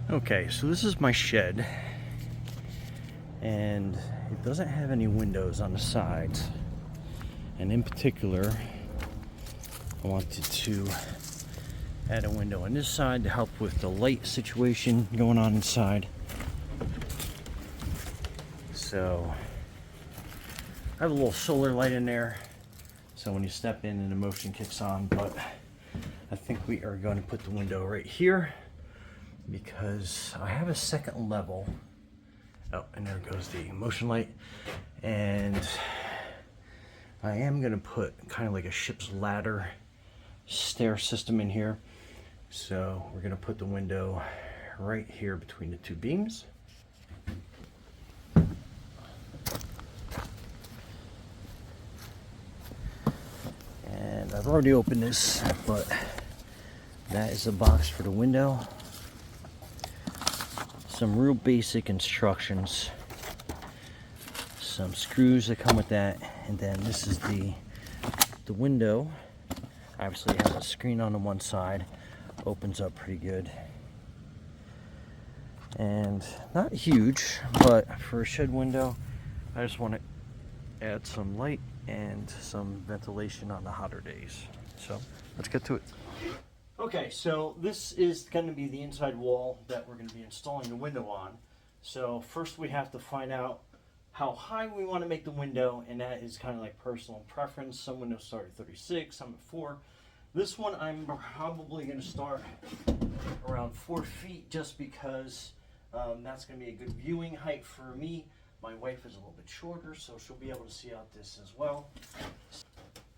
Okay, so this is my shed, and it doesn't have any windows on the sides. And in particular, I wanted to add a window on this side to help with the light situation going on inside. So I have a little solar light in there, so when you step in and the motion kicks on, but I think we are going to put the window right here because I have a second level. Oh, and there goes the motion light. And I am going to put kind of like a ship's ladder stair system in here. So we're going to put the window right here between the two beams. And I've already opened this, but that is a box for the window. Some real basic instructions. Some screws that come with that. And then this is the window. Obviously it has a screen on the one side. Opens up pretty good. And not huge, but for a shed window, I just want to add some light and some ventilation on the hotter days. So let's get to it. Okay, so this is going to be the inside wall that we're going to be installing the window on. So first we have to find out how high we want to make the window, and that is kind of like personal preference. Some windows start at 36, some at 4. This one I'm probably going to start around 4 feet just because that's going to be a good viewing height for me. My wife is a little bit shorter, so she'll be able to see out this as well.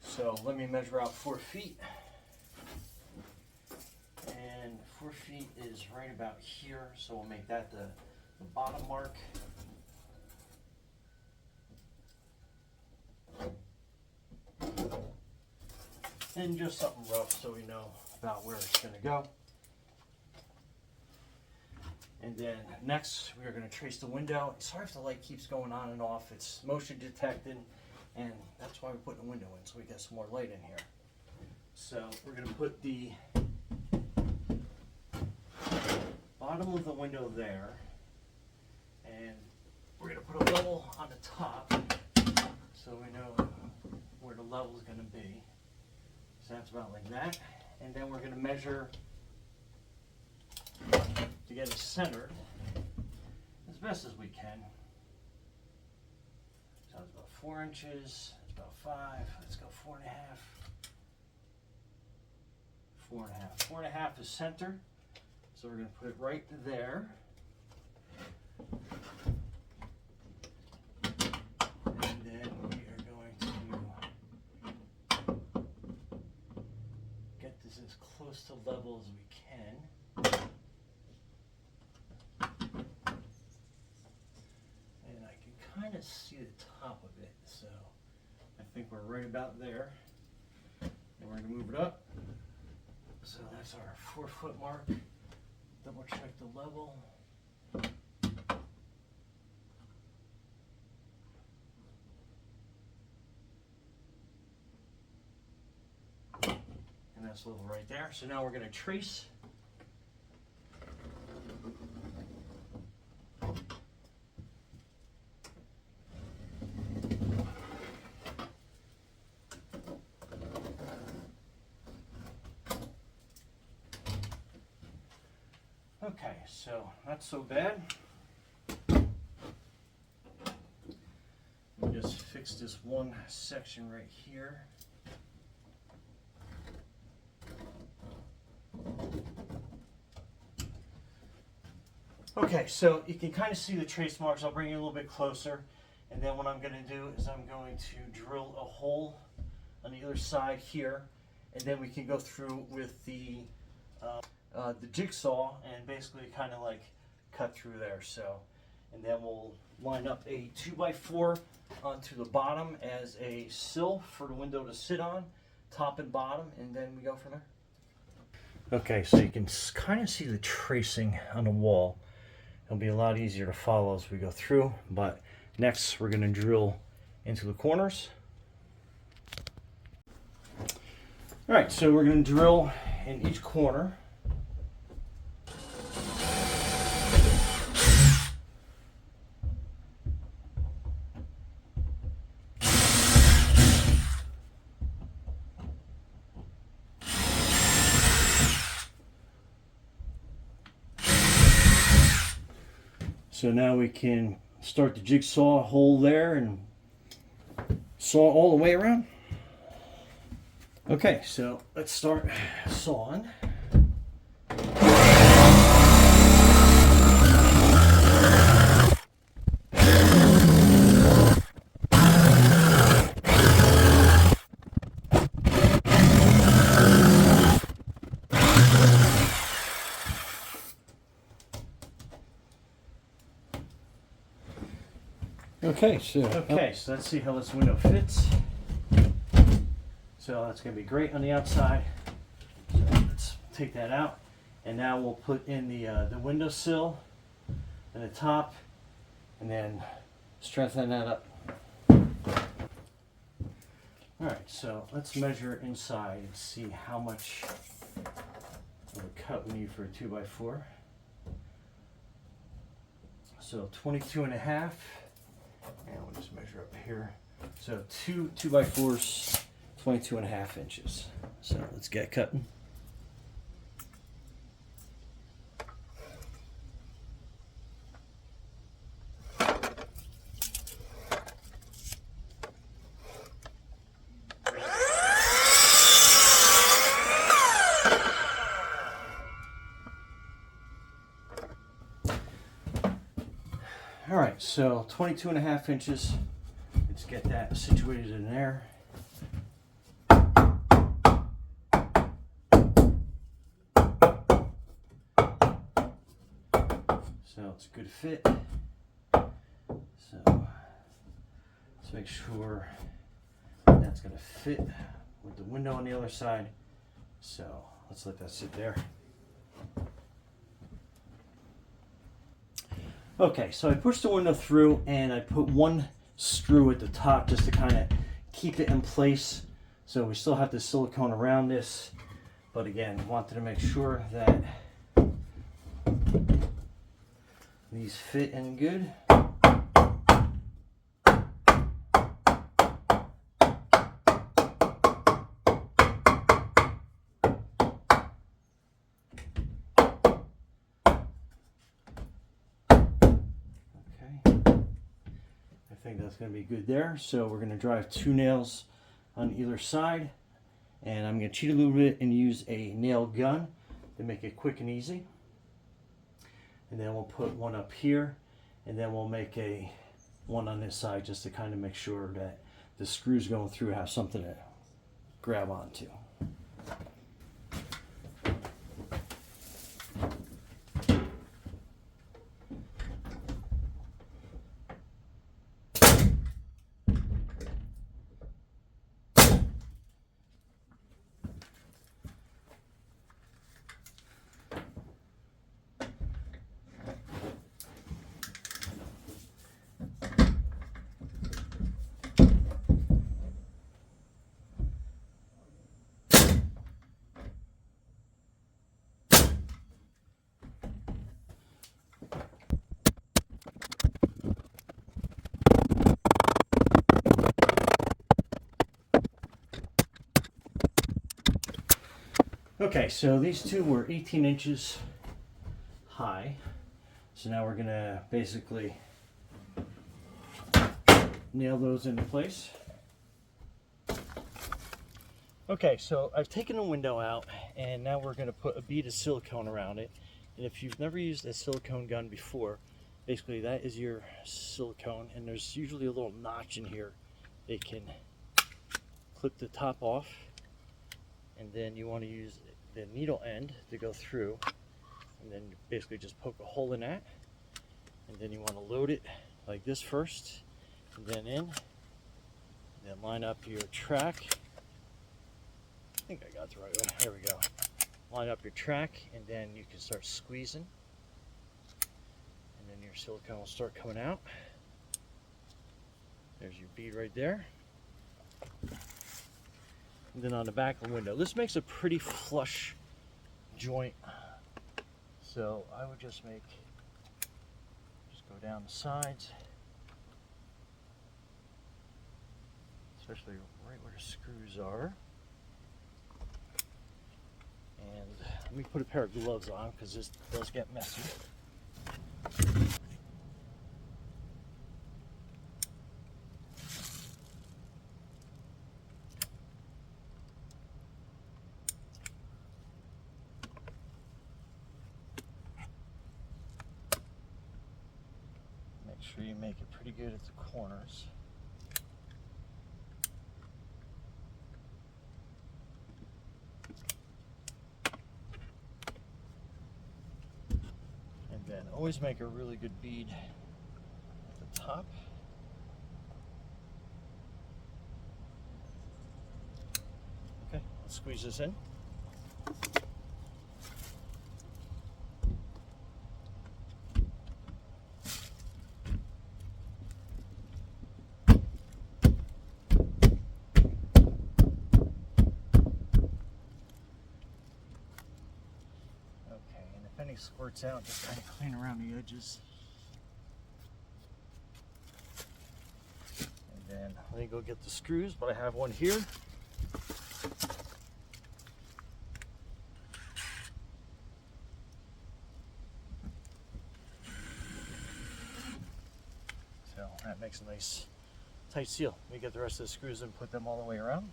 So let me measure out 4 feet. And 4 feet is right about here, so we'll make that the bottom mark. And just something rough so we know about where it's going to go. And then next we are going to trace the window. Sorry if the light keeps going on and off. It's motion detected, and that's why we're putting a window in, so we get some more light in here. So we're going to put the bottom of the window there, and we're going to put a level on the top so we know where the level is going to be. So that's about like that. And then we're going to measure to get it centered as best as we can. So it's about 4 inches, it's about 5, let's go 4.5. 4.5. 4.5 is center. So we're going to put it right there. And then we are going to get this as close to level as we can. And I can kind of see the top of it. So I think we're right about there. And we're going to move it up. So that's our 4 foot mark. Double check the level. And that's level right there. So now we're going to trace. Okay, so not so bad. We just fix this one section right here. Okay, so you can kind of see the trace marks. I'll bring you a little bit closer. And then what I'm going to do is I'm going to drill a hole on the other side here. And then we can go through with the jigsaw and basically kind of like cut through there. So, and then we'll line up a 2x4 onto the bottom as a sill for the window to sit on, top and bottom, and then we go from there. Okay, so you can kind of see the tracing on the wall. It'll be a lot easier to follow as we go through, but next we're going to drill into the corners. All right, so we're going to drill in each corner. So now we can start the jigsaw hole there and saw all the way around. Okay, so let's start sawing. Okay, so let's see how this window fits. So that's going to be great on the outside. So let's take that out, and now we'll put in the windowsill and the top, and then strengthen that up. All right, so let's measure inside and see how much of a cut we need for a 2x4. So 22.5. And we'll just measure up here. So two 2x4s, 22.5 inches. So let's get cutting. All right, so 22.5 inches. Let's get that situated in there. So it's a good fit. So let's make sure that's going to fit with the window on the other side. So let's let that sit there. Okay, so I pushed the window through and I put one screw at the top just to kind of keep it in place. So we still have the silicone around this, but again, wanted to make sure that these fit in good. I think that's going to be good there. So we're going to drive 2 nails on either side, and I'm going to cheat a little bit and use a nail gun to make it quick and easy. And then we'll put one up here, and then we'll make one on this side just to kind of make sure that the screws going through have something to grab onto. Okay, so these two were 18 inches high. So now we're going to basically nail those into place. Okay, so I've taken the window out, and now we're going to put a bead of silicone around it. And if you've never used a silicone gun before, basically that is your silicone, and there's usually a little notch in here. They can clip the top off, and then you want to use the needle end to go through, and then you basically just poke a hole in that, and then you want to load it like this first, and then in, and then line up your track. I think I got the right way. There we go. Line up your track, and then you can start squeezing, and then your silicone will start coming out. There's your bead right there. And then on the back of the window, this makes a pretty flush joint, so I would just go down the sides, especially right where the screws are. And let me put a pair of gloves on because this does get messy. sure you make it pretty good at the corners. And then always make a really good bead at the top. Okay, let's squeeze this in. If any squirts out, just kind of clean around the edges. And then let me go get the screws, but I have one here. So that makes a nice tight seal. Let me get the rest of the screws and put them all the way around.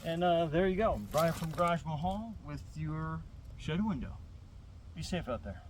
And there you go, Brian from Garage Mahal with your shed window. Be safe out there.